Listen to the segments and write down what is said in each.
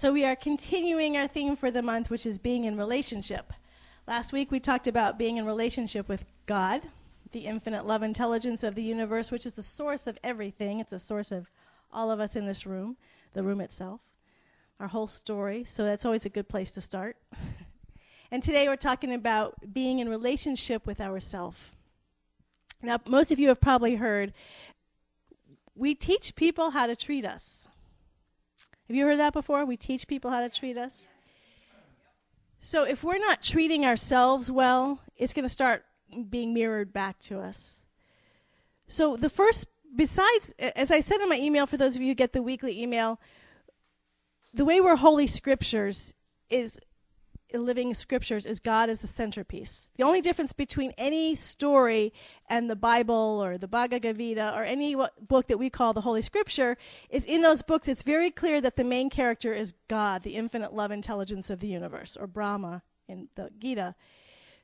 So we are continuing our theme for the month, which is being in relationship. Last week we talked about being in relationship with God, the infinite love intelligence of the universe, which is the source of everything. It's the source of all of us in this room, the room itself, our whole story. So that's always a good place to start. And today we're talking about being in relationship with ourselves. Now, most of you have probably heard, we teach people how to treat us. Have you heard that before? We teach people how to treat us. So if we're not treating ourselves well, it's going to start being mirrored back to us. So the first, besides, as I said in my email, for those of you who get the weekly email, the way we're Holy Scriptures is, living scriptures, is God is the centerpiece. The only difference between any story and the Bible or the Bhagavad Gita or any book that we call the Holy Scripture is in those books it's very clear that the main character is God, the infinite love intelligence of the universe, or Brahma in the Gita.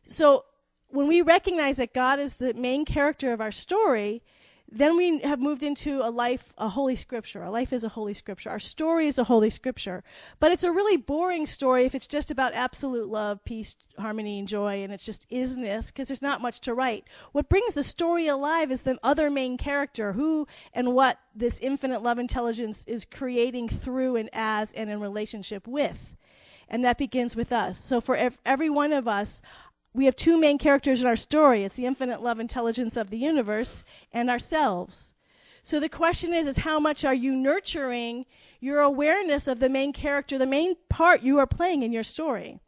So when we recognize that God is the main character of our story, then we have moved into a holy scripture. Our life is a holy scripture. Our story is a holy scripture. But it's a really boring story if it's just about absolute love, peace, harmony, and joy, and it's just isness, because there's not much to write. What brings the story alive is the other main character, who and what this infinite love intelligence is creating through and as and in relationship with. And that begins with us. So for every one of us, we have two main characters in our story. It's the infinite love intelligence of the universe and ourselves. So the question is how much are you nurturing your awareness of the main character, the main part you are playing in your story?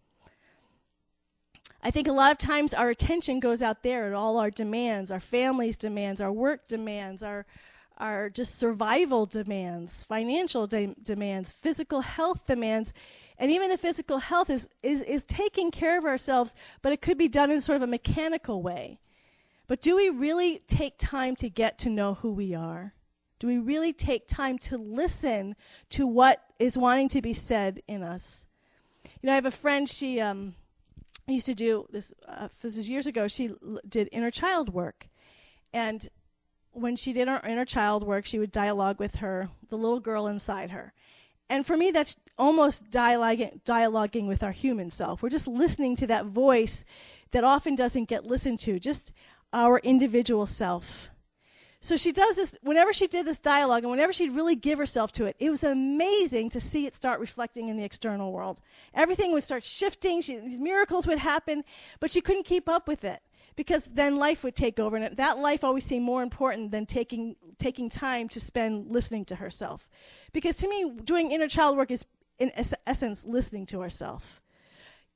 I think a lot of times our attention goes out there at all our demands, our family's demands, our work demands, our just survival demands, financial demands, physical health demands. And even the physical health is taking care of ourselves, but it could be done in sort of a mechanical way. But do we really take time to get to know who we are? Do we really take time to listen to what is wanting to be said in us? You know, I have a friend, she used to do this, this is years ago, she did inner child work. And when she did her inner child work, she would dialogue with the little girl inside her. And for me, that's almost dialoguing with our human self. We're just listening to that voice that often doesn't get listened to, just our individual self. So she does this, whenever she did this dialogue and whenever she'd really give herself to it, it was amazing to see it start reflecting in the external world. Everything would start shifting, these miracles would happen, but she couldn't keep up with it, because then life would take over, and that life always seemed more important than taking time to spend listening to herself. Because to me, doing inner child work is, in essence, listening to ourselves,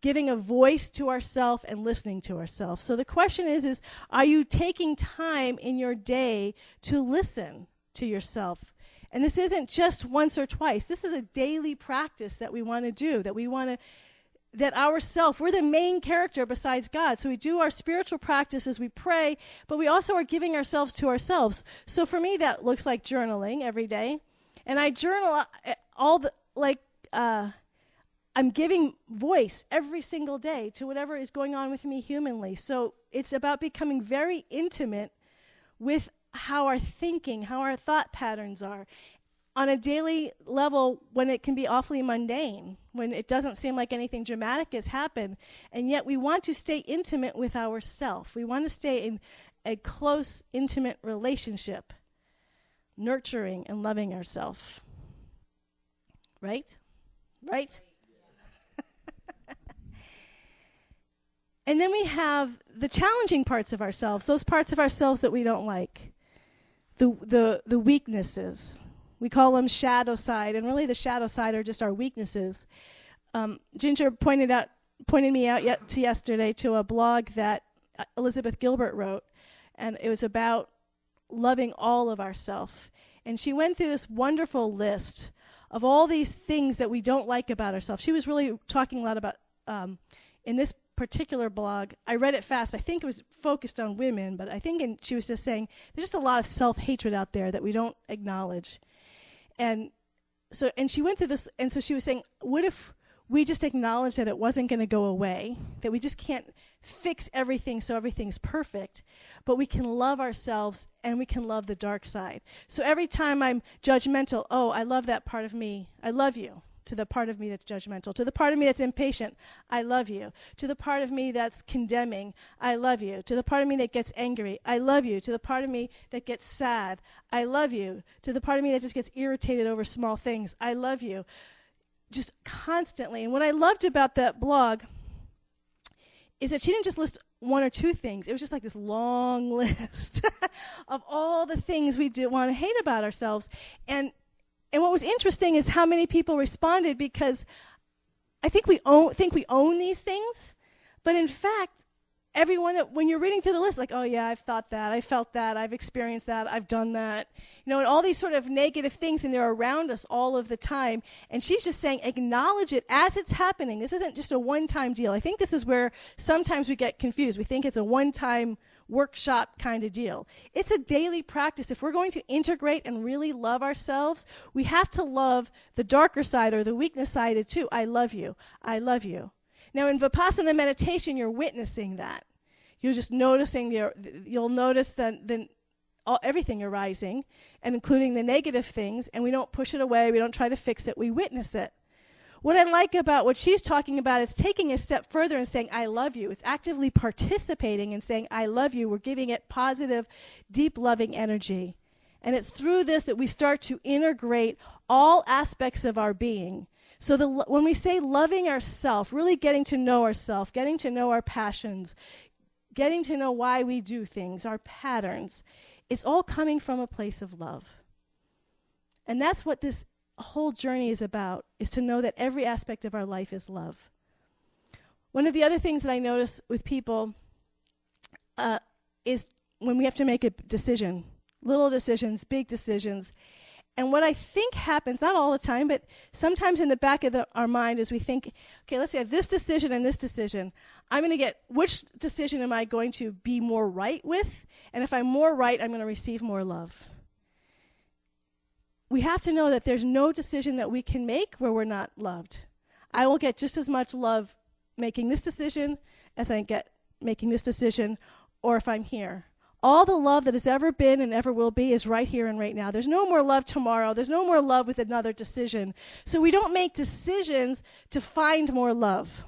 giving a voice to ourselves and listening to ourselves. So the question is are you taking time in your day to listen to yourself? And this isn't just once or twice. This is a daily practice that we want to do, that ourself, we're the main character besides God. So we do our spiritual practices, we pray, but we also are giving ourselves to ourselves. So for me, that looks like journaling every day. And I journal I'm giving voice every single day to whatever is going on with me humanly. So it's about becoming very intimate with how our thinking, how our thought patterns are on a daily level, when it can be awfully mundane, when it doesn't seem like anything dramatic has happened. And yet we want to stay intimate with ourself. We want to stay in a close, intimate relationship, nurturing and loving ourselves. Right? Right? And then we have the challenging parts of ourselves, those parts of ourselves that we don't like, the weaknesses. We call them shadow side, and really the shadow side are just our weaknesses. Ginger pointed me out yesterday to a blog that Elizabeth Gilbert wrote, and it was about loving all of ourselves. And she went through this wonderful list of all these things that we don't like about ourselves. She was really talking a lot about, in this particular blog, I read it fast, but I think it was focused on women, but I think she was just saying there's just a lot of self-hatred out there that we don't acknowledge. And she went through this, and so she was saying, what if we just acknowledged that it wasn't going to go away, that we just can't fix everything so everything's perfect, but we can love ourselves and we can love the dark side. So every time I'm judgmental, oh, I love that part of me, I love you. To the part of me that's judgmental, to the part of me that's impatient, I love you. To the part of me that's condemning, I love you. To the part of me that gets angry, I love you. To the part of me that gets sad, I love you. To the part of me that just gets irritated over small things, I love you. Just constantly. And what I loved about that blog is that she didn't just list one or two things. It was just like this long list of all the things we do want to hate about ourselves. And what was interesting is how many people responded, because I think we own these things, but in fact, everyone, when you're reading through the list, like, oh yeah, I've thought that, I felt that, I've experienced that, I've done that, and all these sort of negative things, and they're around us all of the time. And she's just saying, acknowledge it as it's happening. This isn't just a one-time deal. I think this is where sometimes we get confused. We think it's a one-time workshop kind of deal. It's a daily practice. If we're going to integrate and really love ourselves, we have to love the darker side or the weakness side too. I love you. I love you. Now in Vipassana meditation, you're witnessing that. You're just noticing, you'll notice everything arising, and including the negative things, and we don't push it away, we don't try to fix it, we witness it. What I like about what she's talking about is taking a step further and saying, I love you. It's actively participating and saying, I love you. We're giving it positive, deep, loving energy. And it's through this that we start to integrate all aspects of our being. So when we say loving ourselves, really getting to know ourselves, getting to know our passions, getting to know why we do things, our patterns, it's all coming from a place of love. And that's what this whole journey is about, is to know that every aspect of our life is love. One of the other things that I notice with people is when we have to make a decision, little decisions, big decisions. And what I think happens, not all the time, but sometimes in the back of our mind is we think, okay, let's say I have this decision and this decision. I'm going to get, which decision am I going to be more right with? And if I'm more right, I'm going to receive more love. We have to know that there's no decision that we can make where we're not loved. I will get just as much love making this decision as I get making this decision, or if I'm here. All the love that has ever been and ever will be is right here and right now. There's no more love tomorrow. There's no more love with another decision. So we don't make decisions to find more love.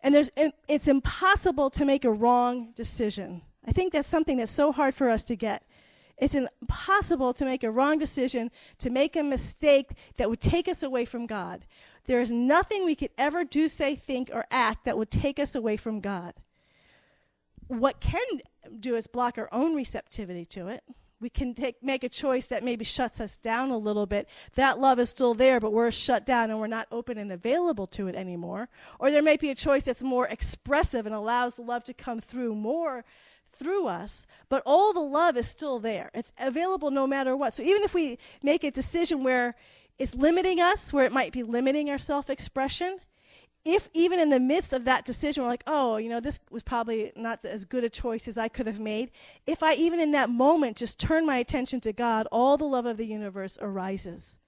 And it's impossible to make a wrong decision. I think that's something that's so hard for us to get. It's impossible to make a wrong decision, to make a mistake that would take us away from God. There is nothing we could ever do, say, think, or act that would take us away from God. What can do is block our own receptivity to it. We can make a choice that maybe shuts us down a little bit. That love is still there, but we're shut down and we're not open and available to it anymore. Or there might be a choice that's more expressive and allows love to come through more through us, but all the love is still there. It's available no matter what. So even if we make a decision where it's limiting us, where it might be limiting our self-expression, if even in the midst of that decision, we're like, oh, this was probably not as good a choice as I could have made, if I even in that moment just turn my attention to God, all the love of the universe arises.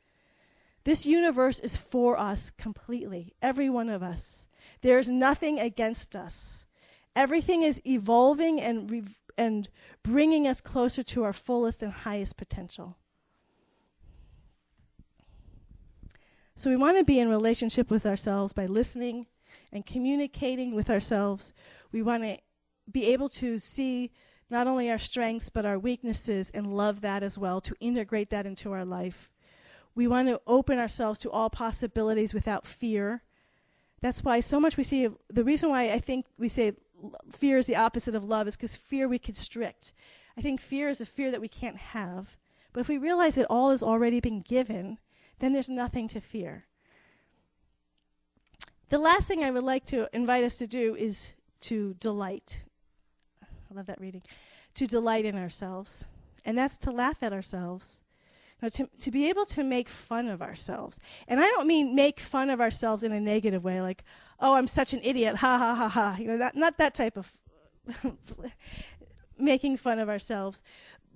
This universe is for us completely, every one of us. There's nothing against us. Everything is evolving and bringing us closer to our fullest and highest potential. So we want to be in relationship with ourselves by listening and communicating with ourselves. We want to be able to see not only our strengths but our weaknesses and love that as well, to integrate that into our life. We want to open ourselves to all possibilities without fear. That's why so much we see, the reason why I think we say fear is the opposite of love is because fear we constrict. I think fear is a fear that we can't have. But if we realize it all has already been given, then there's nothing to fear. The last thing I would like to invite us to do is to delight. I love that reading. To delight in ourselves. And that's to laugh at ourselves. To be able to make fun of ourselves. And I don't mean make fun of ourselves in a negative way, like, oh, I'm such an idiot, ha, ha, ha, ha. Not that type of making fun of ourselves.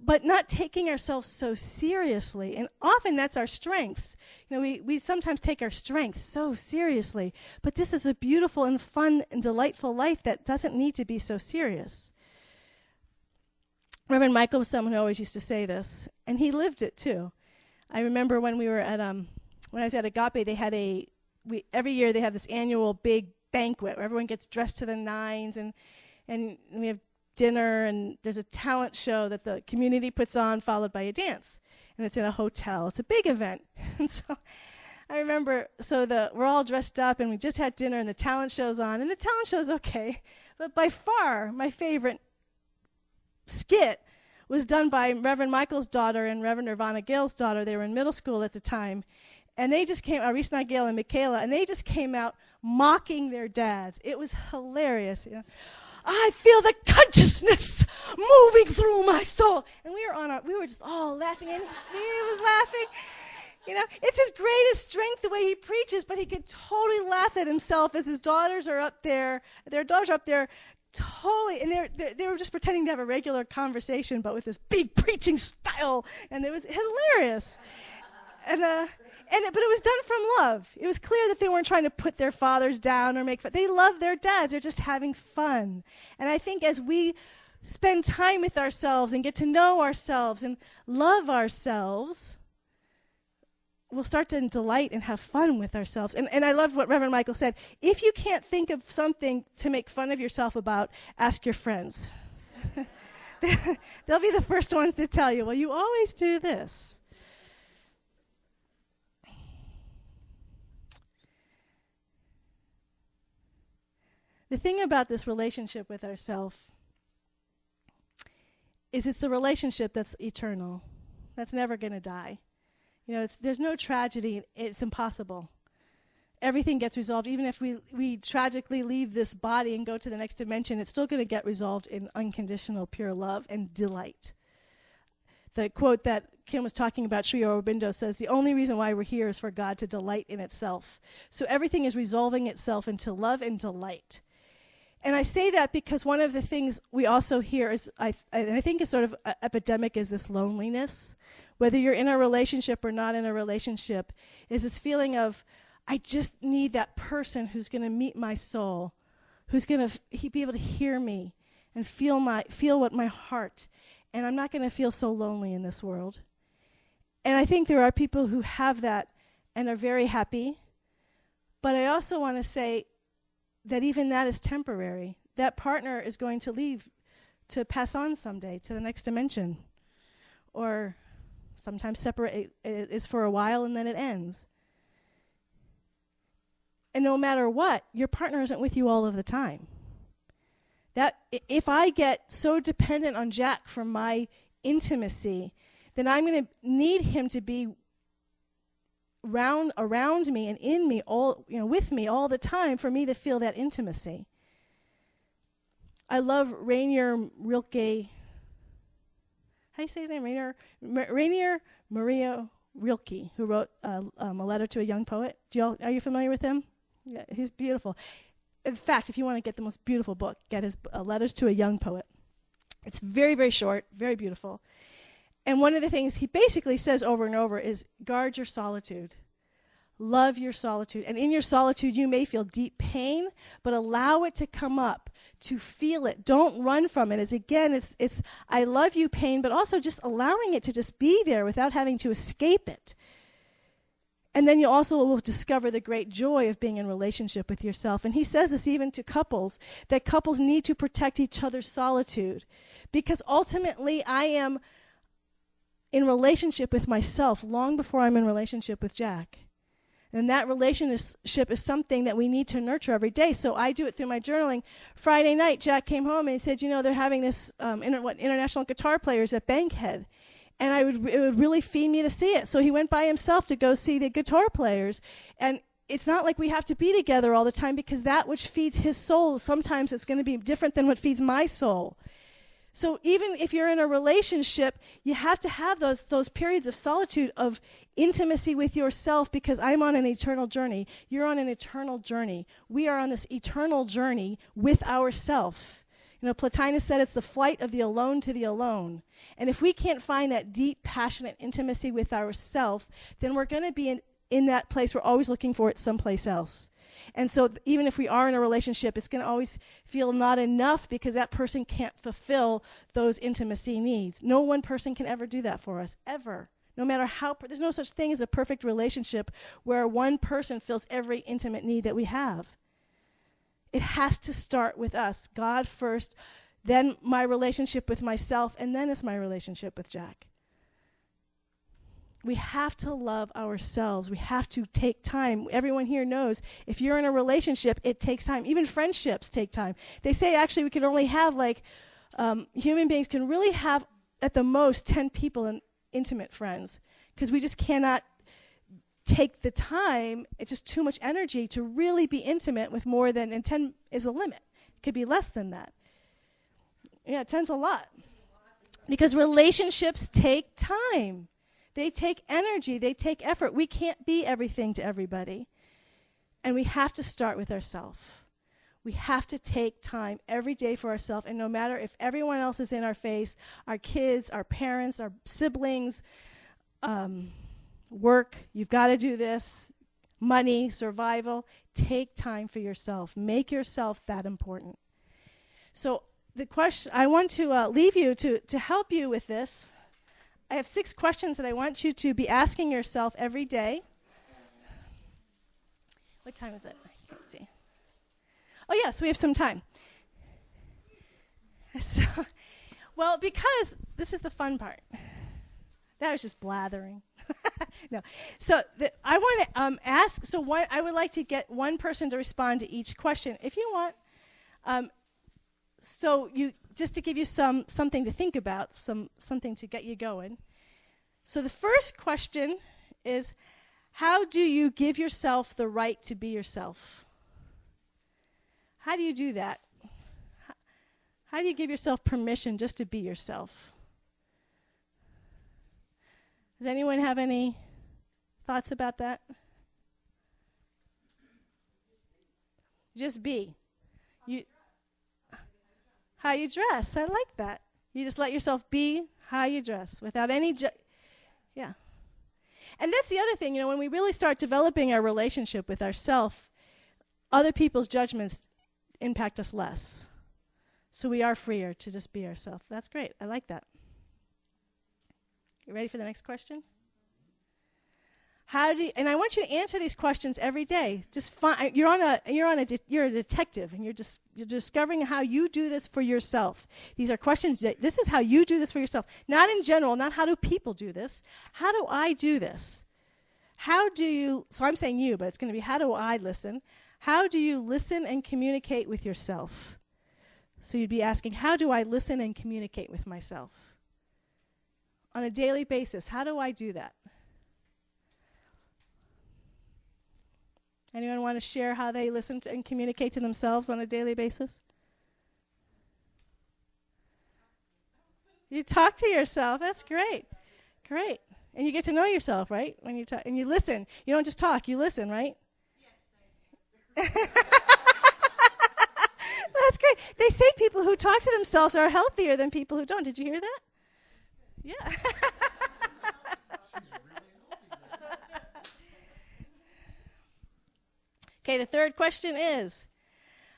but not taking ourselves so seriously. And often that's our strengths. We sometimes take our strengths so seriously, but this is a beautiful and fun and delightful life that doesn't need to be so serious. Reverend Michael was someone who always used to say this, and he lived it too. I remember when we were at when I was at Agape, they had every year they have this annual big banquet where everyone gets dressed to the nines, and we have dinner, and there's a talent show that the community puts on, followed by a dance, and it's in a hotel. It's a big event. And so I remember, we're all dressed up, and we just had dinner, and the talent show's on, and the talent show's okay, but by far my favorite skit was done by Reverend Michael's daughter and Reverend Nirvana Gale's daughter. They were in middle school at the time, and they just came, Arisna Gale and Michaela, and they just came out mocking their dads. It was hilarious. I feel the consciousness moving through my soul. And we were just all laughing, and he was laughing. It's his greatest strength the way he preaches, but he could totally laugh at himself as his daughters are up there. Their daughters are up there totally, and they were just pretending to have a regular conversation, but with this big preaching style, and it was hilarious. But it was done from love. It was clear that they weren't trying to put their fathers down or make fun. They love their dads. They're just having fun. And I think as we spend time with ourselves and get to know ourselves and love ourselves, we'll start to delight and have fun with ourselves. And I love what Reverend Michael said. If you can't think of something to make fun of yourself about, ask your friends. They'll be the first ones to tell you, well, you always do this. The thing about this relationship with ourselves is it's the relationship that's eternal, that's never going to die. There's no tragedy. It's impossible. Everything gets resolved. Even if we tragically leave this body and go to the next dimension, it's still going to get resolved in unconditional, pure love and delight. The quote that Kim was talking about, Sri Aurobindo, says, the only reason why we're here is for God to delight in itself. So everything is resolving itself into love and delight. And I say that because one of the things we also hear is, I think is sort of epidemic, is this loneliness. Whether you're in a relationship or not in a relationship, is this feeling of, I just need that person who's going to meet my soul, who's going to be able to hear me and feel what my heart, and I'm not going to feel so lonely in this world. And I think there are people who have that and are very happy, but I also want to say that even that is temporary. That partner is going to leave to pass on someday to the next dimension, or sometimes separate is for a while and then it ends. And no matter what, your partner isn't with you all of the time. That if I get so dependent on Jack for my intimacy, then I'm going to need him to be around me and in me with me all the time for me to feel that intimacy. I love Rainier Rilke. How do you say his name? Rainier Maria Rilke, who wrote a letter to a young poet. Are you familiar with him? Yeah, he's beautiful. In fact, if you want to get the most beautiful book, get his Letters to a Young Poet. It's very, very short, very beautiful. And one of the things he basically says over and over is, guard your solitude. Love your solitude. And in your solitude, you may feel deep pain, but allow it to come up, to feel it. Don't run from it. It's I love you pain, but also just allowing it to just be there without having to escape it. And then you also will discover the great joy of being in relationship with yourself. And he says this even to couples, that couples need to protect each other's solitude. Because ultimately, I am in relationship with myself long before I'm in relationship with Jack. And that relationship is something that we need to nurture every day. So I do it through my journaling. Friday night, Jack came home and he said, they're having this international guitar players at Bankhead. And it would really feed me to see it. So he went by himself to go see the guitar players. And it's not like we have to be together all the time, because that which feeds his soul, sometimes it's going to be different than what feeds my soul. So even if you're in a relationship, you have to have those periods of solitude, of intimacy with yourself, because I'm on an eternal journey. You're on an eternal journey. We are on this eternal journey with ourself. You know, Plotinus said it's the flight of the alone to the alone. And if we can't find that deep, passionate intimacy with ourselves, then we're going to be in that place we're always looking for it someplace else. And so even if we are in a relationship, it's going to always feel not enough because that person can't fulfill those intimacy needs. No one person can ever do that for us, ever. No matter how, there's no such thing as a perfect relationship where one person fills every intimate need that we have. It has to start with us, God first, then my relationship with myself, and then it's my relationship with Jack. We have to love ourselves. We have to take time. Everyone here knows if you're in a relationship, it takes time. Even friendships take time. They say actually we can only have human beings can really have at the most 10 people and intimate friends because we just cannot take the time. It's just too much energy to really be intimate with more than, and 10 is a limit. It could be less than that. Yeah, 10's a lot. Because relationships take time. They take energy. They take effort. We can't be everything to everybody. And we have to start with ourselves. We have to take time every day for ourselves. And no matter if everyone else is in our face, our kids, our parents, our siblings, work, you've got to do this, money, survival, take time for yourself. Make yourself that important. So the question, I want to leave you to help you with this. I have 6 questions that I want you to be asking yourself every day. What time is it? I can't see. Oh, yeah, so we have some time. So, well, because this is the fun part. That was just blathering. No. So I want to ask, I would like to get one person to respond to each question, if you want. So you just to give you something to think about, something to get you going. So the first question is, how do you give yourself the right to be yourself? How do you do that? How do you give yourself permission just to be yourself? Does anyone have any thoughts about that? Just be. How you dress. I like that. You just let yourself be how you dress without any yeah. And that's the other thing, when we really start developing our relationship with ourselves, other people's judgments impact us less. So we are freer to just be ourselves. That's great. I like that. You ready for the next question? And I want you to answer these questions every day. Just you're a detective, and you're discovering how you do this for yourself. These are questions. This is how you do this for yourself. Not in general. Not how do people do this. How do I do this? How do you? So I'm saying you, but it's going to be how do I listen? How do you listen and communicate with yourself? So you'd be asking, how do I listen and communicate with myself on a daily basis? How do I do that? Anyone want to share how they listen to and communicate to themselves on a daily basis? You talk to yourself. That's great. Great. And you get to know yourself, right? When you talk and you listen. You don't just talk, you listen, right? Yes. That's great. They say people who talk to themselves are healthier than people who don't. Did you hear that? Yeah. Okay, the third question is,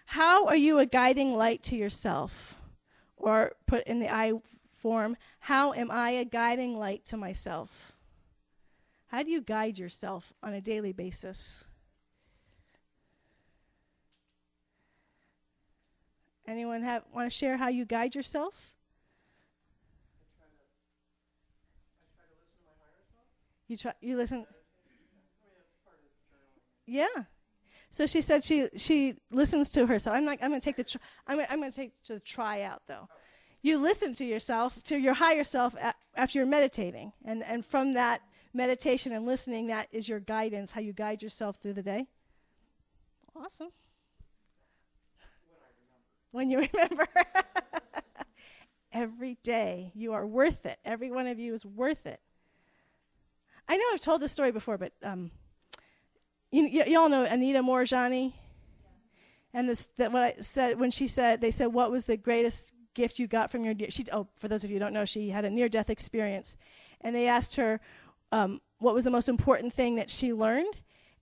how are you a guiding light to yourself? Or put in the I form, how am I a guiding light to myself? How do you guide yourself on a daily basis? Anyone want to share how you guide yourself? I try to listen to my higher self. You listen? Yeah. So she said she listens to herself. I'm going to take I'm going to take the try out though. You listen to yourself, to your higher self after you're meditating, and from that meditation and listening, that is your guidance, how you guide yourself through the day. Awesome. When you remember. Every day you are worth it. Every one of you is worth it. I know I've told this story before, but you all know Anita Morjani. And that what I said when they said, what was the greatest gift you got from your for those of you who don't know, she had a near-death experience. And they asked her what was the most important thing that she learned.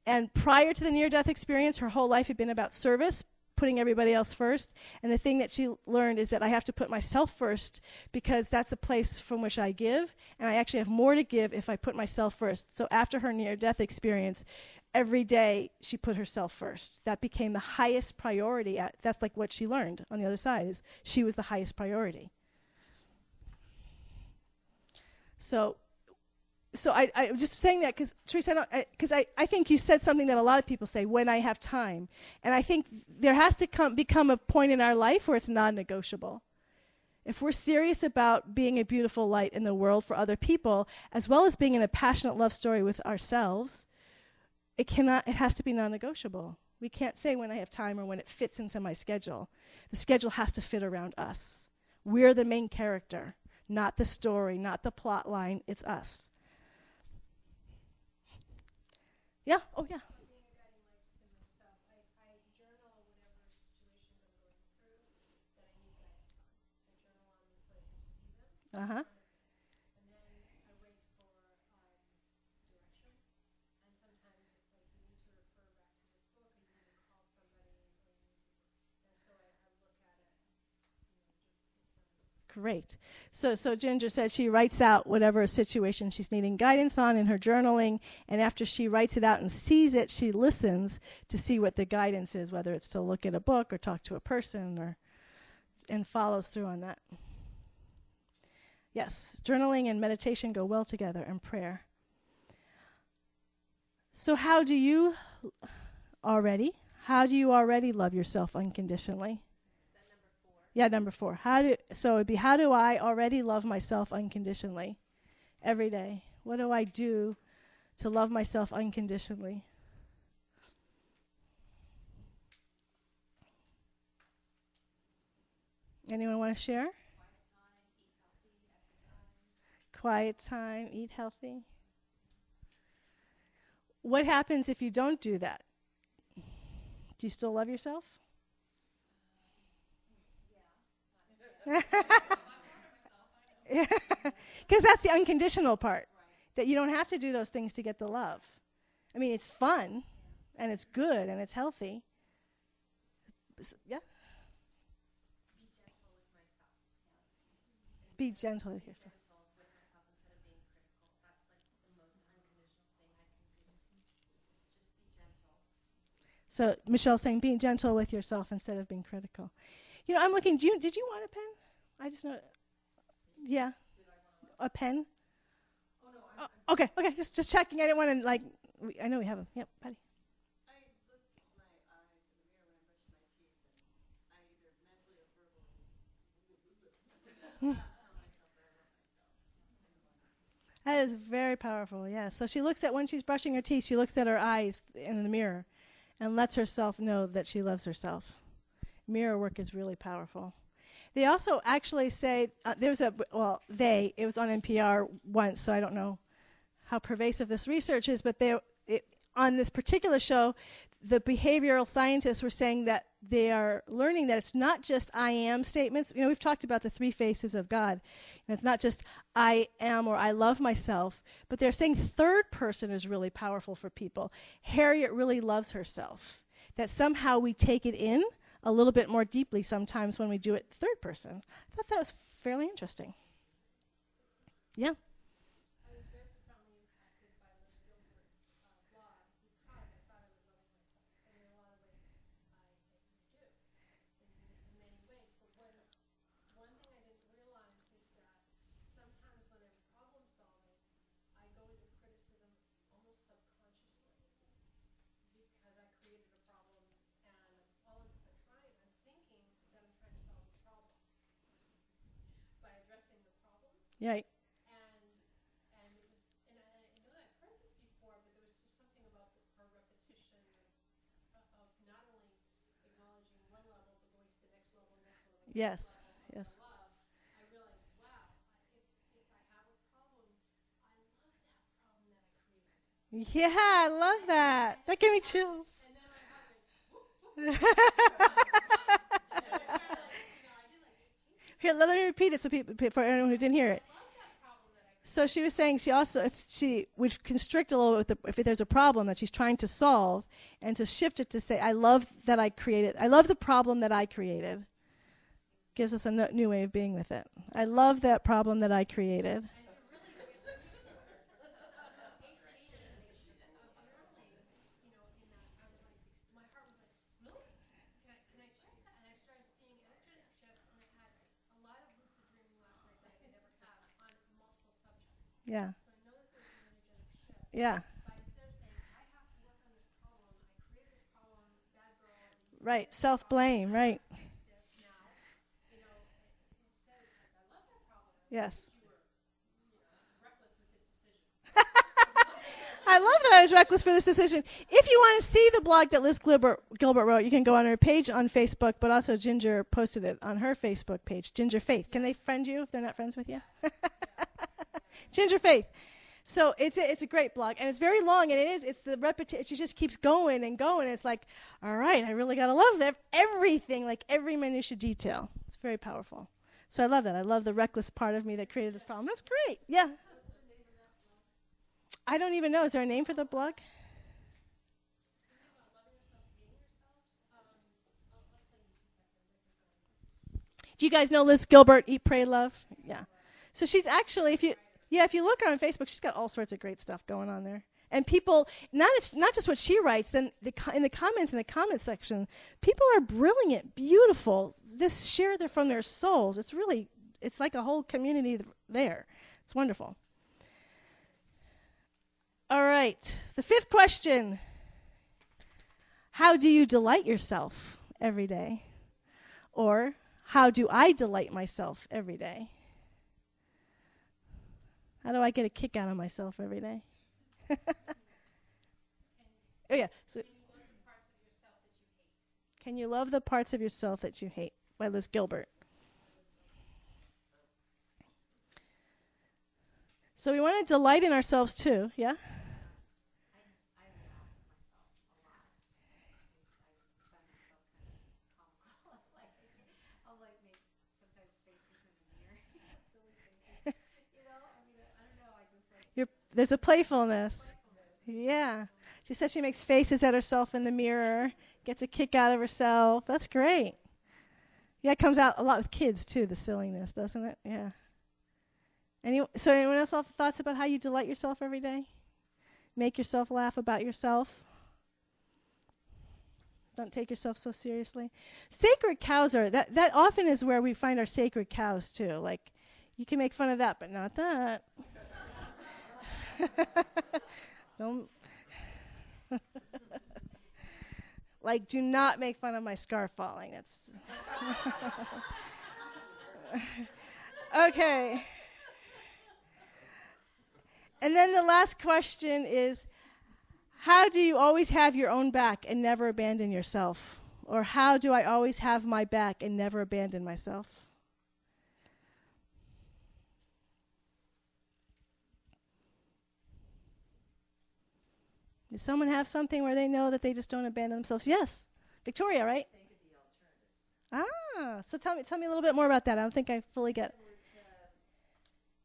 And prior to the near-death experience, her whole life had been about service, putting everybody else first. And the thing that she learned is that I have to put myself first because that's a place from which I give. And I actually have more to give if I put myself first. So after her near-death experience, every day she put herself first. That became the highest priority. That's like what she learned on the other side, is she was the highest priority. So I'm just saying that because, Teresa, I think you said something that a lot of people say, when I have time. And I think there has to become a point in our life where it's non-negotiable. If we're serious about being a beautiful light in the world for other people, as well as being in a passionate love story with ourselves, it has to be non-negotiable. We can't say when I have time or when it fits into my schedule. The schedule has to fit around us. We're the main character, not the story, not the plot line. It's us. Yeah? Oh, yeah. Uh-huh. Great. So Ginger said she writes out whatever situation she's needing guidance on in her journaling, and after she writes it out and sees it, she listens to see what the guidance is, whether it's to look at a book or talk to a person, and follows through on that. Yes, journaling and meditation go well together, and prayer. So how do you already love yourself unconditionally? Yeah, number 4. So it'd be, how do I already love myself unconditionally every day? What do I do to love myself unconditionally? Anyone want to share? Quiet time, eat healthy. What happens if you don't do that? Do you still love yourself? Because that's the unconditional part, that you don't have to do those things to get the love. I mean, it's fun, and it's good, and it's healthy. Yeah? Be gentle with yourself. So Michelle's saying being gentle with yourself instead of being critical. You know, I'm looking, did you want a pen? I just know. Yeah. A pen? Oh, no. Okay, just checking. I didn't want to, I know we have them. Yep, Patty. I look at my eyes in the mirror when I'm brushing my teeth, and I either mentally or verbally tell myself that I love myself. That is very powerful, yeah. So she looks at, when she's brushing her teeth, she looks at her eyes in the mirror and lets herself know that she loves herself. Mirror work is really powerful. They also actually say, it was on NPR once, so I don't know how pervasive this research is, but on this particular show, the behavioral scientists were saying that they are learning that it's not just I am statements. You know, we've talked about the 3 faces of God. And it's not just I am or I love myself, but they're saying third person is really powerful for people. Harriet really loves herself. That somehow we take it in a little bit more deeply sometimes when we do it third person. I thought that was fairly interesting. Yeah. I was very profoundly impacted by Liz Gilbert's blog because I thought I was loving myself. And in a lot of ways, I do, in many ways. But one thing I didn't realize is that sometimes when I'm problem solving, I go into criticism almost subconsciously because I created a problem, and I'm thinking that I'm trying to solve the problem by addressing the problem. Yeah. Yes. I realized, wow, if I have a problem, I love that problem that I created. Yeah, I love that. That gave me chills. And then I have it, whoop, whoop, Here, let me repeat it so for anyone who didn't hear it. So she was saying she also, if she would constrict a little bit if there's a problem that she's trying to solve, and to shift it to say, I love that I created, I love the problem that I created. Gives us a new way of being with it. I love that problem that I created. Yeah. Yeah. Right. Self-blame. Right. Yes. I love that I was reckless for this decision. If you want to see the blog that Liz Gilbert wrote, you can go on her page on Facebook, but also Ginger posted it on her Facebook page, Ginger Faith. Can they friend you if they're not friends with you? Ginger Faith. So it's a great blog, and it's very long, and it's the repetition. She just keeps going and going. It's like, all right, I really got to love everything, like every minutiae detail. It's very powerful. So I love that. I love the reckless part of me that created this problem. That's great. Yeah. I don't even know. Is there a name for the blog? Do you guys know Liz Gilbert, Eat, Pray, Love? Yeah. So she's actually, if you look her on Facebook, she's got all sorts of great stuff going on there. And people, not just what she writes, then in the comment section, people are brilliant, beautiful, just share from their souls. It's like a whole community there. It's wonderful. All right, the fifth question. How do you delight yourself every day? Or how do I delight myself every day? How do I get a kick out of myself every day? Oh, yeah. So, can you love the parts of yourself that you hate? By Liz Gilbert. So we want to delight in ourselves too, yeah? There's a playfulness. Yeah. She says she makes faces at herself in the mirror, gets a kick out of herself. That's great. Yeah, it comes out a lot with kids too, the silliness, doesn't it? Yeah. So anyone else have thoughts about how you delight yourself every day? Make yourself laugh about yourself. Don't take yourself so seriously. Sacred cows that often is where we find our sacred cows too. Like, you can make fun of that, but not that. Don't. Like, do not make fun of my scarf falling. That's okay. And then the last question is, how do you always have your own back and never abandon yourself? Or how do I always have my back and never abandon myself? Does someone have something where they know that they just don't abandon themselves? Yes. Victoria, right? Think of the alternatives. So tell me a little bit more about that. I don't think I fully get it.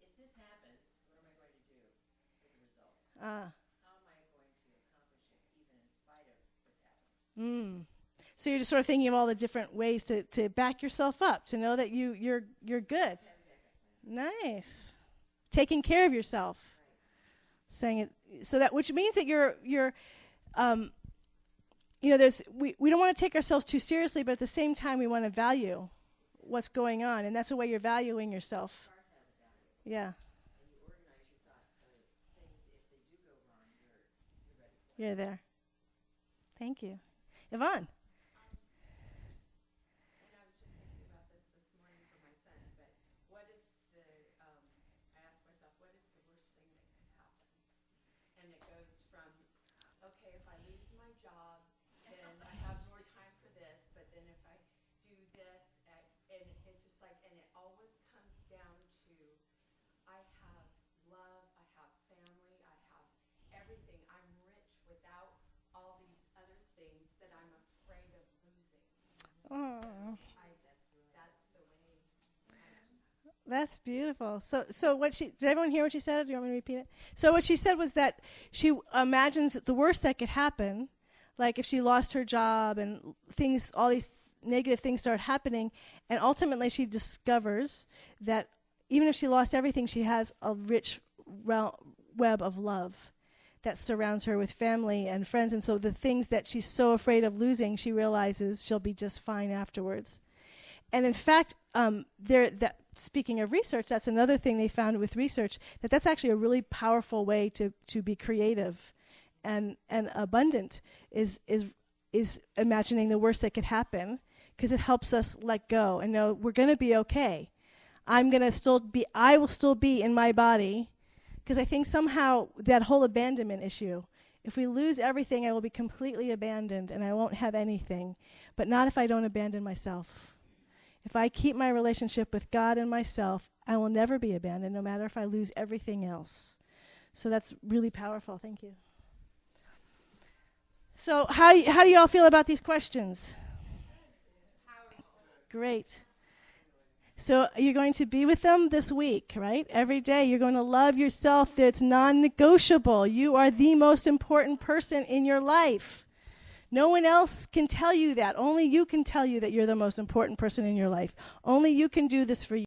If this happens, what am I going to do with the result? How am I going to accomplish it even in spite of what's happening? So you're just sort of thinking of all the different ways to back yourself up, to know that you're good. Nice. Taking care of yourself. Right. Saying it so that, which means that you're there's we don't want to take ourselves too seriously, but at the same time we want to value what's going on, and that's the way you're valuing yourself. Yeah. And you organize your thoughts so that things, if they do go wrong, you're ready. You're there. Thank you. Yvonne. And I was just thinking about this morning for my son, but what is I asked myself, what is the worst thing that could happen? And it goes from, okay, if I lose my job, then I have more time for this, but then if I do this, and it's just like, and it always comes down to, I have love, I have family, I have everything. I'm rich without all these other things that I'm afraid Oh, That's the way. that's beautiful. So what did everyone hear what she said? Do you want me to repeat it? So what she said was that she imagines the worst that could happen, like if she lost her job and all these negative things start happening, and ultimately she discovers that even if she lost everything, she has a rich web of love that surrounds her with family and friends. And so the things that she's so afraid of losing, she realizes she'll be just fine afterwards. And in fact, speaking of research, that's another thing they found with research, that's actually a really powerful way to be creative and abundant is imagining the worst that could happen, because it helps us let go and know we're going to be okay. I will still be in my body, because I think somehow that whole abandonment issue, if we lose everything, I will be completely abandoned and I won't have anything, but not if I don't abandon myself. If I keep my relationship with God and myself, I will never be abandoned, no matter if I lose everything else. So that's really powerful. Thank you. So how do you all feel about these questions? Great. So you're going to be with them this week, right? Every day you're going to love yourself. It's non-negotiable. You are the most important person in your life. No one else can tell you that. Only you can tell you that you're the most important person in your life. Only you can do this for you.